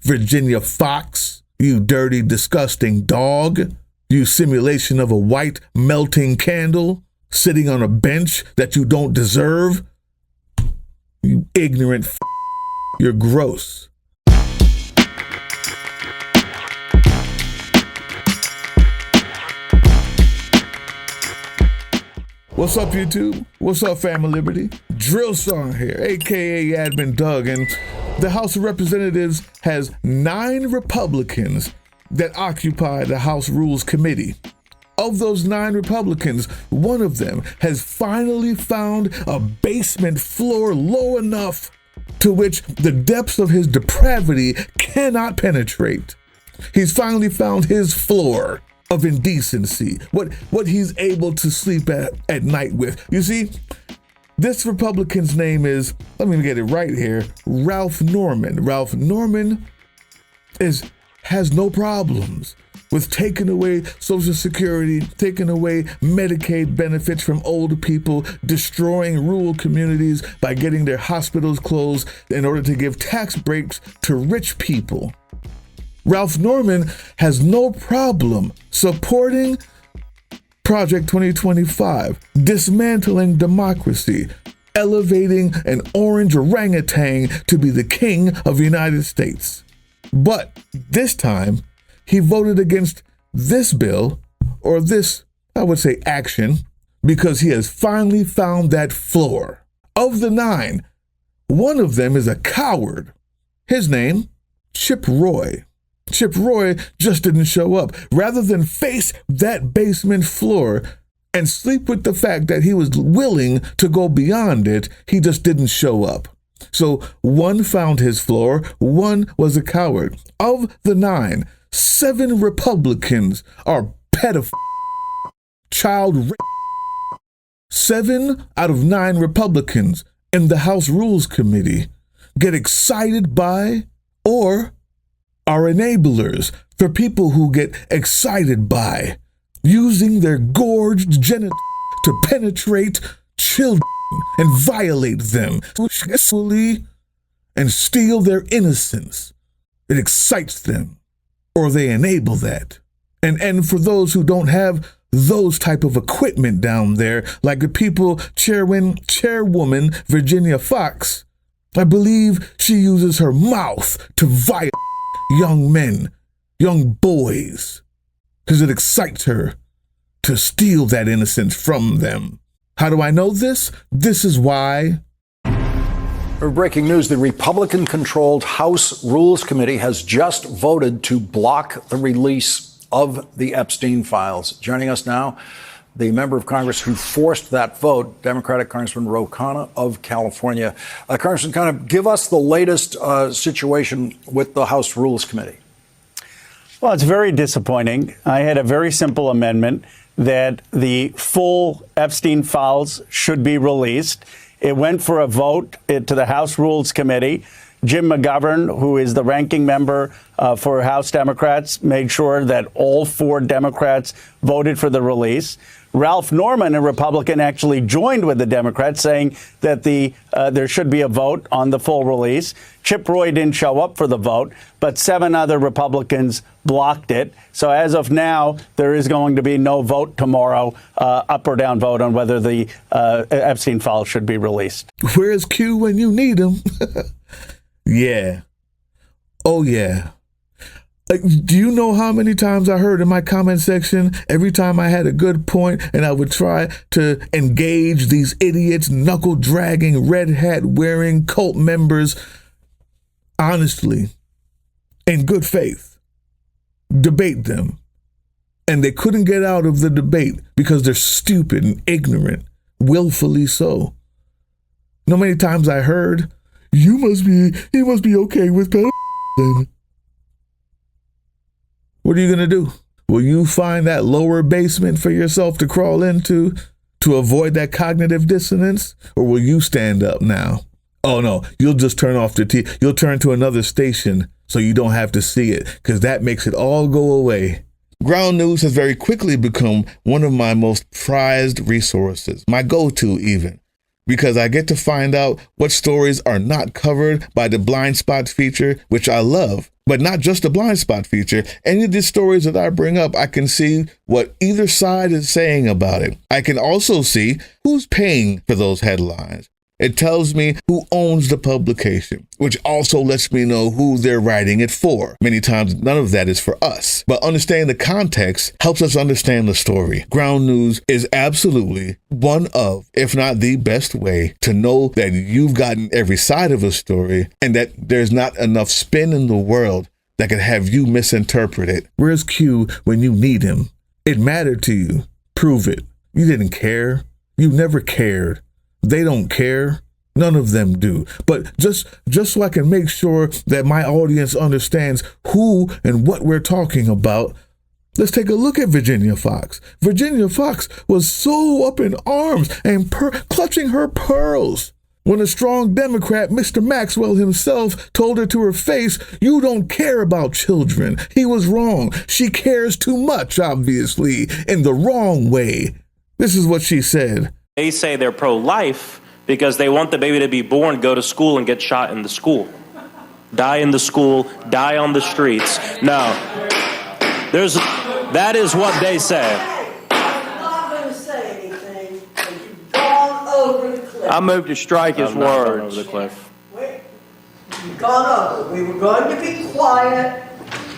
Virginia Foxx, you dirty, disgusting dog, you simulation of a white melting candle sitting on a bench that you don't deserve. You ignorant You're gross. What's up, YouTube? What's up, Family Liberty? Drill Song here, aka Admin Doug, and the House of Representatives has 9 Republicans that occupy the House Rules Committee. Of those 9 Republicans, one of them has finally found a basement floor low enough to which the depths of his depravity cannot penetrate. He's finally found his floor of indecency, what he's able to sleep at night with. You see, this Republican's name is, let me get it right here, Ralph Norman. Ralph Norman has no problems with taking away Social Security, taking away Medicaid benefits from old people, destroying rural communities by getting their hospitals closed in order to give tax breaks to rich people. Ralph Norman has no problem supporting Project 2025, dismantling democracy, elevating an orange orangutan to be the king of the United States. But this time, he voted against this bill, or this, I would say, action, because he has finally found that floor. Of the 9, one of them is a coward. His name, Chip Roy. Chip Roy just didn't show up. Rather than face that basement floor and sleep with the fact that he was willing to go beyond it, he just didn't show up. So one found his floor, one was a coward. Of the 9, 7 Republicans are child rape. 7 out of 9 Republicans in the House Rules Committee get excited by or are enablers for people who get excited by using their gorged genitals to penetrate children and violate them sexually and steal their innocence. It excites them, or they enable that. And for those who don't have those type of equipment down there, like the people chairwoman Virginia Foxx, I believe she uses her mouth to violate young men, young boys, because it excites her to steal that innocence from them. How do I know this? This is why. Breaking news, the Republican-controlled House Rules Committee has just voted to block the release of the Epstein files. Joining us now, the member of Congress who forced that vote, Democratic Congressman Ro Khanna of California. Congressman Khanna, give us the latest situation with the House Rules Committee. Well, it's very disappointing. I had a very simple amendment that the full Epstein files should be released. It went for a vote to the House Rules Committee. Jim McGovern, who is the ranking member for House Democrats, made sure that all 4 Democrats voted for the release. Ralph Norman, a Republican, actually joined with the Democrats, saying that there should be a vote on the full release. Chip Roy didn't show up for the vote, but 7 other Republicans blocked it. So as of now, there is going to be no vote tomorrow, up or down vote on whether the Epstein files should be released. Where's Q when you need him? Yeah. Oh, yeah. Do you know how many times I heard in my comment section, every time I had a good point and I would try to engage these idiots, knuckle-dragging, red hat-wearing cult members, honestly, in good faith, debate them. And they couldn't get out of the debate because they're stupid and ignorant, willfully so. You know how many times I heard, he must be okay with then. What are you going to do? Will you find that lower basement for yourself to crawl into to avoid that cognitive dissonance? Or will you stand up now? Oh, no, you'll just turn off the TV. You'll turn to another station so you don't have to see it, because that makes it all go away. Ground News has very quickly become one of my most prized resources, my go-to even. because I get to find out what stories are not covered by the blind spot feature, which I love. But not just the blind spot feature. Any of the stories that I bring up, I can see what either side is saying about it. I can also see who's paying for those headlines. It tells me who owns the publication, which also lets me know who they're writing it for. Many times, none of that is for us. But understanding the context helps us understand the story. Ground News is absolutely one of, if not the best way to know that you've gotten every side of a story and that there's not enough spin in the world that could have you misinterpret it. Where's Q when you need him? It mattered to you. Prove it. You didn't care. You never cared. They don't care. None of them do. But just so I can make sure that my audience understands who and what we're talking about, let's take a look at Virginia Foxx. Virginia Foxx was so up in arms and clutching her pearls when a strong Democrat, Mr. Maxwell himself, told her to her face, "You don't care about children." He was wrong. She cares too much, obviously, in the wrong way. This is what she said. They say they're pro-life because they want the baby to be born, go to school, and get shot in the school. Die in the school, die on the streets. No. That is what they say. I'm not going to say anything because you've gone over the cliff. I moved to strike his words. Over the cliff. Wait, you've gone over. We were going to be quiet,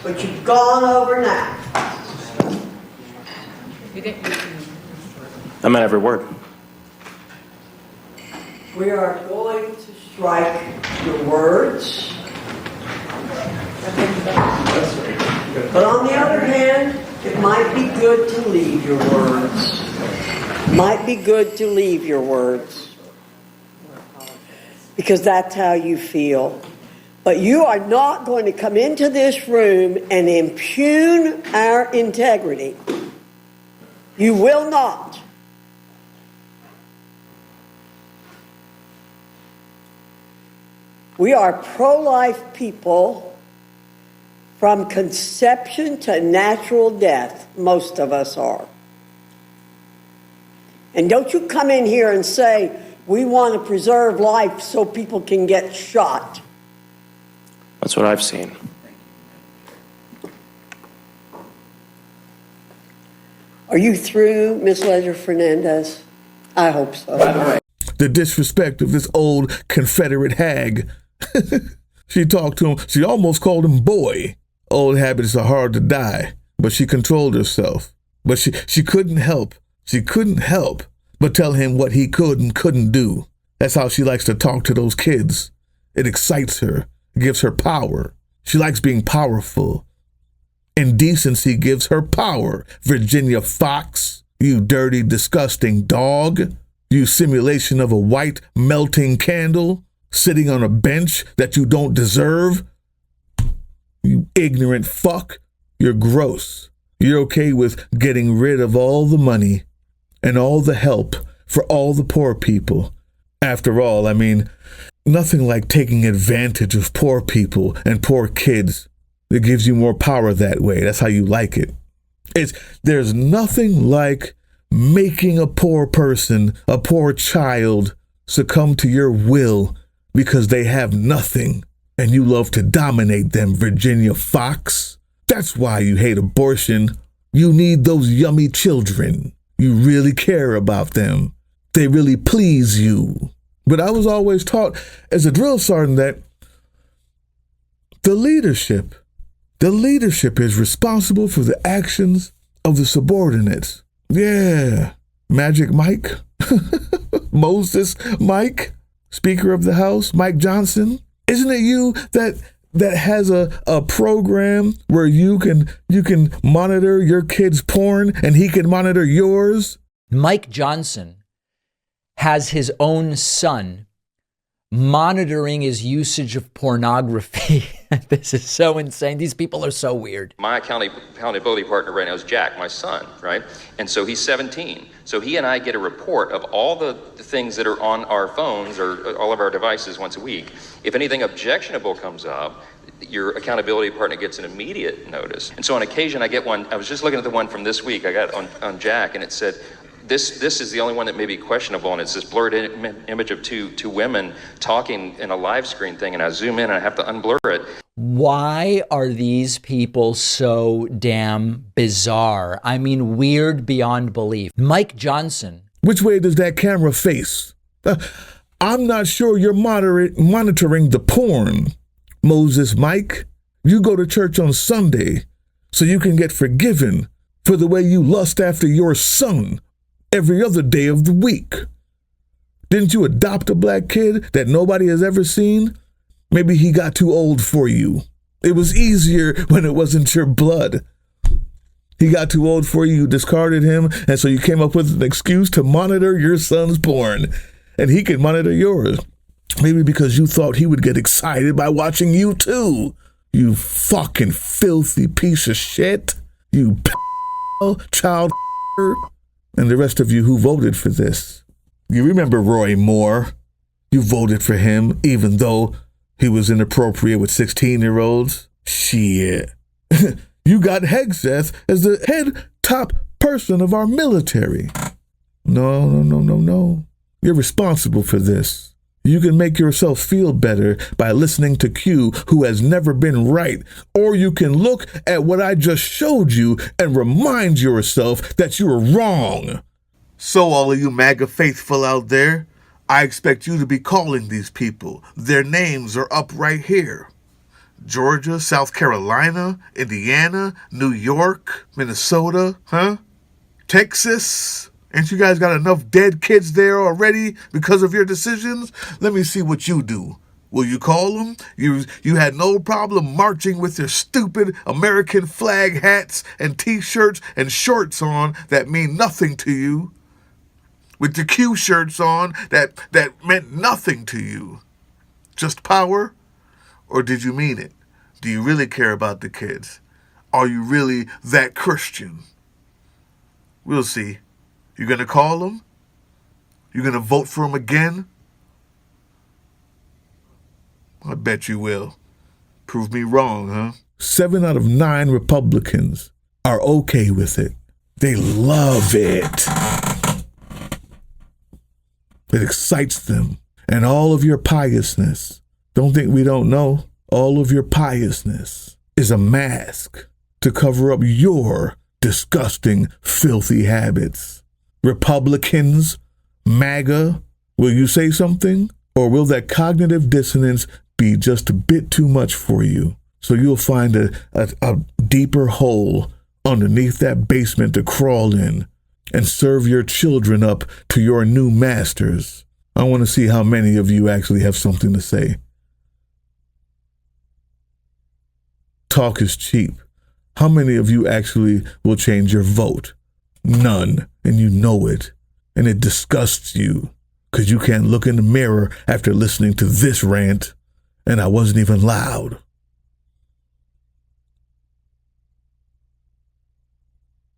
but you've gone over now. I meant every word. We are going to strike your words. But on the other hand, it might be good to leave your words. Might be good to leave your words. Because that's how you feel. But you are not going to come into this room and impugn our integrity. You will not. We are pro-life people from conception to natural death. Most of us are. And don't you come in here and say, we want to preserve life so people can get shot. That's what I've seen. Are you through, Ms. Ledger-Fernandez? I hope so. By the way, the disrespect of this old Confederate hag. She talked to him. She almost called him boy. Old habits are hard to die, but she controlled herself. But she couldn't help. She couldn't help but tell him what he could and couldn't do. That's how she likes to talk to those kids. It excites her, gives her power. She likes being powerful. Indecency gives her power. Virginia Foxx, you dirty, disgusting dog. You simulation of a white melting candle sitting on a bench that you don't deserve. You ignorant fuck. You're gross. You're okay with getting rid of all the money and all the help for all the poor people. After all, I mean, nothing like taking advantage of poor people and poor kids. It gives you more power that way. That's how you like it. There's nothing like making a poor person, a poor child, succumb to your will because they have nothing and you love to dominate them, Virginia Foxx. That's why you hate abortion. You need those yummy children. You really care about them. They really please you. But I was always taught as a drill sergeant that the leadership is responsible for the actions of the subordinates. Yeah, Magic Mike, Moses Mike, Speaker of the House, Mike Johnson. Isn't it you that has a program where you can monitor your kid's porn and he can monitor yours? Mike Johnson has his own son monitoring his usage of pornography. This is so insane. These people are so weird. My accountability partner right now is Jack, my son, right? And so he's 17. So he and I get a report of all the things that are on our phones or all of our devices once a week. If anything objectionable comes up, your accountability partner gets an immediate notice. And so on occasion I get one. I was just looking at the one from this week I got on Jack, and it said, This is the only one that may be questionable, and it's this blurred image of two women talking in a live screen thing, and I zoom in and I have to unblur it. Why are these people so damn bizarre? I mean, weird beyond belief. Mike Johnson. Which way does that camera face? I'm not sure you're monitoring the porn, Moses Mike. You go to church on Sunday so you can get forgiven for the way you lust after your son every other day of the week. Didn't you adopt a black kid that nobody has ever seen? Maybe he got too old for you. It was easier when it wasn't your blood. He got too old for you, you discarded him, and so you came up with an excuse to monitor your son's porn. And he can monitor yours. Maybe because you thought he would get excited by watching you too. You fucking filthy piece of shit. You child and the rest of you who voted for this. You remember Roy Moore. You voted for him even though he was inappropriate with 16-year-olds. Shit. You got Hegseth as the head top person of our military. No. You're responsible for this. You can make yourself feel better by listening to Q, who has never been right, or you can look at what I just showed you and remind yourself that you were wrong. So all of you MAGA faithful out there, I expect you to be calling these people. Their names are up right here. Georgia, South Carolina, Indiana, New York, Minnesota, Texas. Ain't you guys got enough dead kids there already because of your decisions? Let me see what you do. Will you call them? You had no problem marching with your stupid American flag hats and T-shirts and shorts on that mean nothing to you. With the Q shirts on that meant nothing to you. Just power? Or did you mean it? Do you really care about the kids? Are you really that Christian? We'll see. You gonna call them? You gonna vote for them again? I bet you will. Prove me wrong, huh? 7 out of 9 Republicans are okay with it. They love it. It excites them. And all of your piousness, don't think we don't know, all of your piousness is a mask to cover up your disgusting, filthy habits. Republicans, MAGA, will you say something? Or will that cognitive dissonance be just a bit too much for you? So you'll find a deeper hole underneath that basement to crawl in and serve your children up to your new masters. I want to see how many of you actually have something to say. Talk is cheap. How many of you actually will change your vote? None, and you know it, and it disgusts you because you can't look in the mirror after listening to this rant, and I wasn't even loud.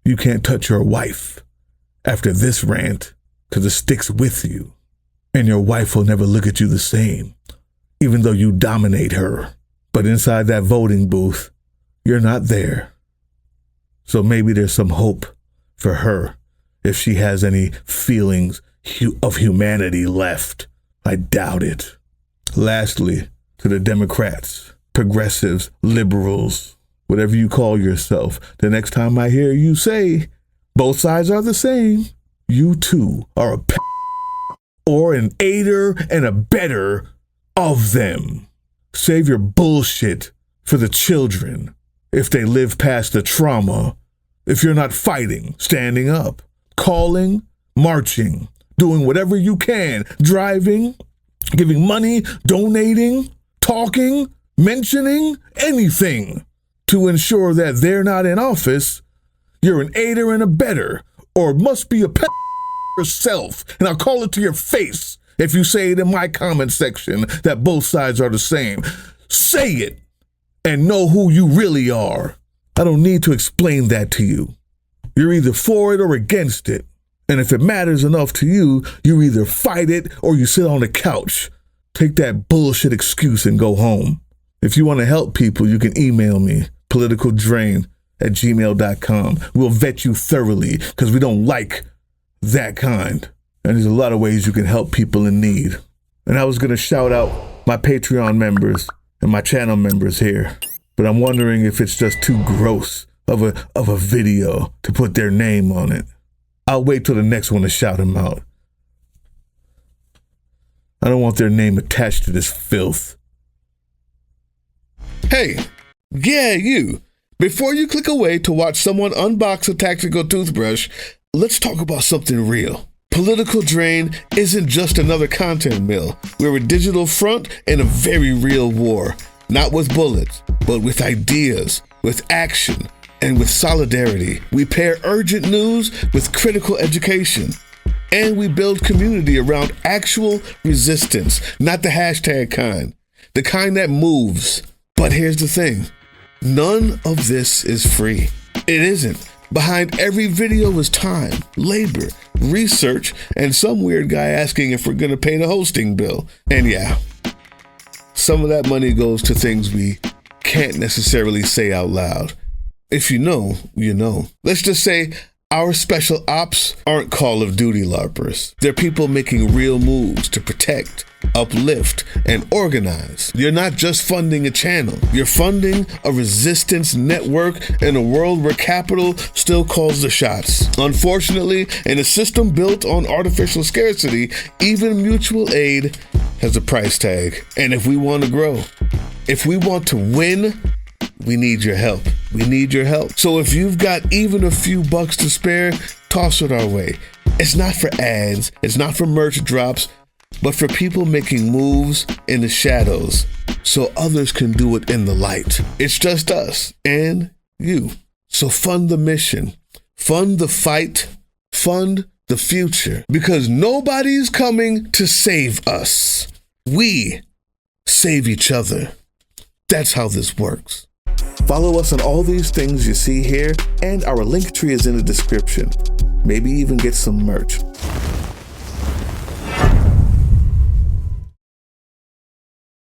You can't touch your wife after this rant because it sticks with you, and your wife will never look at you the same, even though you dominate her. But inside that voting booth, you're not there. So maybe there's some hope for her if she has any feelings of humanity left. I doubt it. Lastly, to the Democrats, progressives, liberals, whatever you call yourself, the next time I hear you say both sides are the same, you too are a or an aider and abetter of them. Save your bullshit for the children if they live past the trauma. If you're not fighting, standing up, calling, marching, doing whatever you can, driving, giving money, donating, talking, mentioning, anything to ensure that they're not in office, you're an aider and abetter, or must be a yourself, and I'll call it to your face if you say it in my comment section that both sides are the same. Say it and know who you really are. I don't need to explain that to you. You're either for it or against it. And if it matters enough to you, you either fight it or you sit on the couch. Take that bullshit excuse and go home. If you want to help people, you can email me, politicaldrain@gmail.com. We'll vet you thoroughly because we don't like that kind. And there's a lot of ways you can help people in need. And I was going to shout out my Patreon members and my channel members here, but I'm wondering if it's just too gross of a video to put their name on it. I'll wait till the next one to shout them out. I don't want their name attached to this filth. Hey, yeah, you. Before you click away to watch someone unbox a tactical toothbrush, let's talk about something real. Political Drain isn't just another content mill. We're a digital front in a very real war. Not with bullets, but with ideas, with action, and with solidarity. We pair urgent news with critical education. And we build community around actual resistance, not the hashtag kind. The kind that moves. But here's the thing. None of this is free. It isn't. Behind every video is time, labor, research, and some weird guy asking if we're going to pay the hosting bill. And yeah, some of that money goes to things we can't necessarily say out loud. If you know, you know. Let's just say our special ops aren't Call of Duty LARPers. They're people making real moves to protect, uplift, and organize. You're not just funding a channel. You're funding a resistance network in a world where capital still calls the shots. Unfortunately, in a system built on artificial scarcity, even mutual aid has a price tag. And if we want to grow, if we want to win, we need your help. We need your help. So if you've got even a few bucks to spare, toss it our way. It's not for ads. It's not for merch drops, but for people making moves in the shadows so others can do it in the light. It's just us and you. So fund the mission, fund the fight, fund the future, because nobody's coming to save us. We save each other. That's how this works. Follow us on all these things you see here, and our link tree is in the description. Maybe even get some merch.